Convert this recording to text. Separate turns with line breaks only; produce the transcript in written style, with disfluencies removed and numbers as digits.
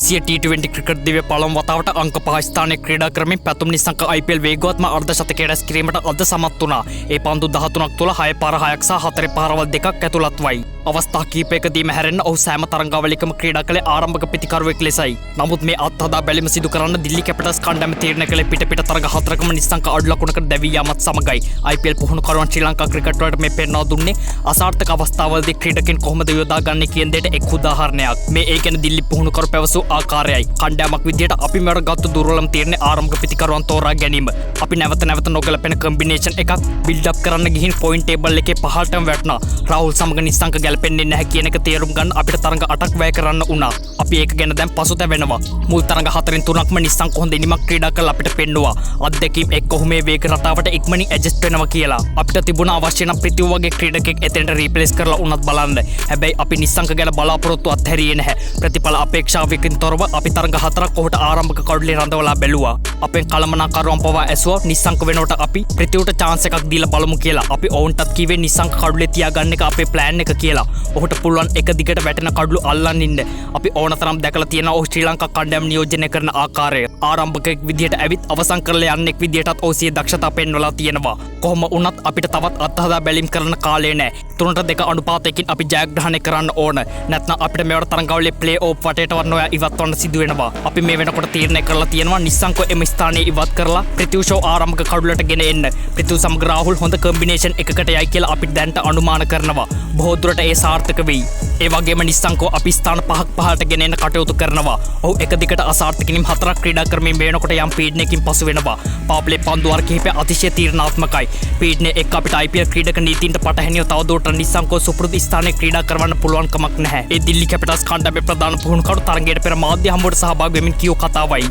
දෙසිය T20 cricket දිව්‍ය පළමු වතාවට අංක 5 ස්ථානයේ ක්‍රීඩා කරමින් පැතුම් නිසංක IPL වේගවත්ම අර්ධ ශතකය රැස් කිරීමට අද සමත් වුණා. ඒ පන්දු 13ක් තුළ 6 පාර 6ක් සහ 4 පාරවල් 2ක් ඇතුළත් වයි. අවස්ථා කිහිපයකදීම හැරෙන්න ඔහු සෑම තරඟාවලියකම ක්‍රීඩා කළේ ආරම්භක පිතිකරුවෙක් ලෙසයි. නමුත් මේ අත්හදා බැලීම සිදු කරන්න දිල්ලි කැපිටල්ස් කණ්ඩායම තීරණය කළේ පිට තරඟ 4කම නිසංක අඩු ලකුණකට දැවී යාමත් සමගයි. IPL පුහුණුකරුවන් ශ්‍රී ලංකා ක්‍රිකට් වලට මේ පෙන්වා දුන්නේ අසාර්ථක අවස්ථාවලදී ක්‍රීඩකයන් කොහොමද යොදාගන්නේ කියන දෙයට එක් උදාහරණයක්. මේ ඒ ගැන දිල්ලි පුහුණුකරු පැවසූ ආකාරයයි. කණ්ඩායමක් විදියට අපි මෙවර ගත්තු දුර්වලම තීරණය ආරම්භක පිතිකරුවන් තෝරා ගැනීම. අපි නැවත නොගැලපෙන කම්බිනේෂන් එකක් බිල්ඩ් අප් කරන්න ගිහින් පොයින්ට් ටේබල් එකේ පහළටම වැටුණා. රාහුල් සමග නිසංක ගැලපෙන්නේ නැහැ කියන එක තේරුම් ගන්න අපිට තරඟ 8ක් වැය කරන්න වුණා. අපි ඒක ගැන දැන් පසුතැවෙනවා. මුල් තරඟ 4න් 3ක්ම නිසංක හොඳ ඉනිමක් ක්‍රීඩා කරලා අපිට පෙන්නුවා. අත්දැකීම් එක්ක ඔහු මේ වේග රටාවට ඉක්මනින් ඇඩ්ජස්ට් වෙනවා කියලා. අපිට තිබුණ අවශ්‍ය නම් ප්‍රතිව් වගේ ක්‍රීඩකෙක් එතෙන්ට රීප්ලේස් කරලා උනත් බලන්න. හැබැයි අපි නිසංක ගැන බලාපොරොත්තු අත්හැරියේ නැහැ. ප්‍රතිඵල අපේක්ෂාවකින් තොරව අපි තරඟ 4ක් ඔහුට ආරම්භක කඩුලේ රඳවලා බැලුවා. අපෙන් කළමනාකරුවන් පවා ඇසුවා නිසංක වෙනකොට අපි ප්‍රතිව්ට chance එකක් දීලා බලමු කියලා. අපි ඔවුන්ටත් කිව්වේ නිසංක කඩුලේ තියාගන්න එක අපේ plan එක කියලා. ඔහුට පුළුවන් එක දිගට වැටෙන කඩලු අල්ලන් ඉන්න. අපි ඕනතරම් දැකලා තියෙනවා ඔහු ශ්‍රී ලංකා කණ්ඩායම නියෝජනය කරන ආකාරය. ආරම්භකයෙක් විදියට ඇවිත් අවසන් කරලා යන්නෙක් විදියටත් ඔහු සිය දක්ෂතා පෙන්වලා තියෙනවා. කොහොම වුණත් අපිට තවත් අත්හදා බැලීම් කරන්න කාලේ නැහැ. 3-2 අනුපාතයකින් අපි ජයග්‍රහණය කරන්න ඕන. නැත්නම් අපිට මෙවර තරඟාවලියේ ප්ලේ ඕෆ් වටේටවත් නොයා ඉවත් වන්න සිදු වෙනවා. අපි මේ වෙනකොට තීරණය කරලා තියෙනවා නිසංකව එම ස්ථානයේ ඉවත් කරලා ප්‍රතිව් ෂෝ ආරම්භක කඩුලට ගෙන එන්න. ප්‍රතිව් සමග රාහුල් හොඳ කම්බිනේෂන් එකකට යයි කියලා අපි දැන්ට අනුමාන කරනවා. බොහෝ දුරට ඒ සාර්ථක වෙයි. ඒ වගේම නිසංකව අපි ස්ථාන 5ක් පහළට ගෙන එන්න කටයුතු කරනවා. ඔහු එක දිගට අසාර්ථකින් 4ක් ක්‍රීඩා කරමින් වෙනකොට යම් පීඩනයකින් පසු වෙනවා. පාප්ලේ පන්දු වර කිහිපය අතිශය තීරණාත්මකයි. පීඩනය එක්ක අපිට IPL ක්‍රීඩක නීතීන්ට පටහැනිව තවදුරටත් නිසංකව සුපුරුදු ස්ථානයේ ක්‍රීඩා කරවන්න පුළුවන් කමක් නැහැ. ඒ දිල්ලි කැපිටල්ස් කණ්ඩායමේ ප්‍රධාන පුහුණුකරු තරගයට පෙර මාධ්‍ය හමුවට සහභාගී වෙමින් කියූ කතාවයි.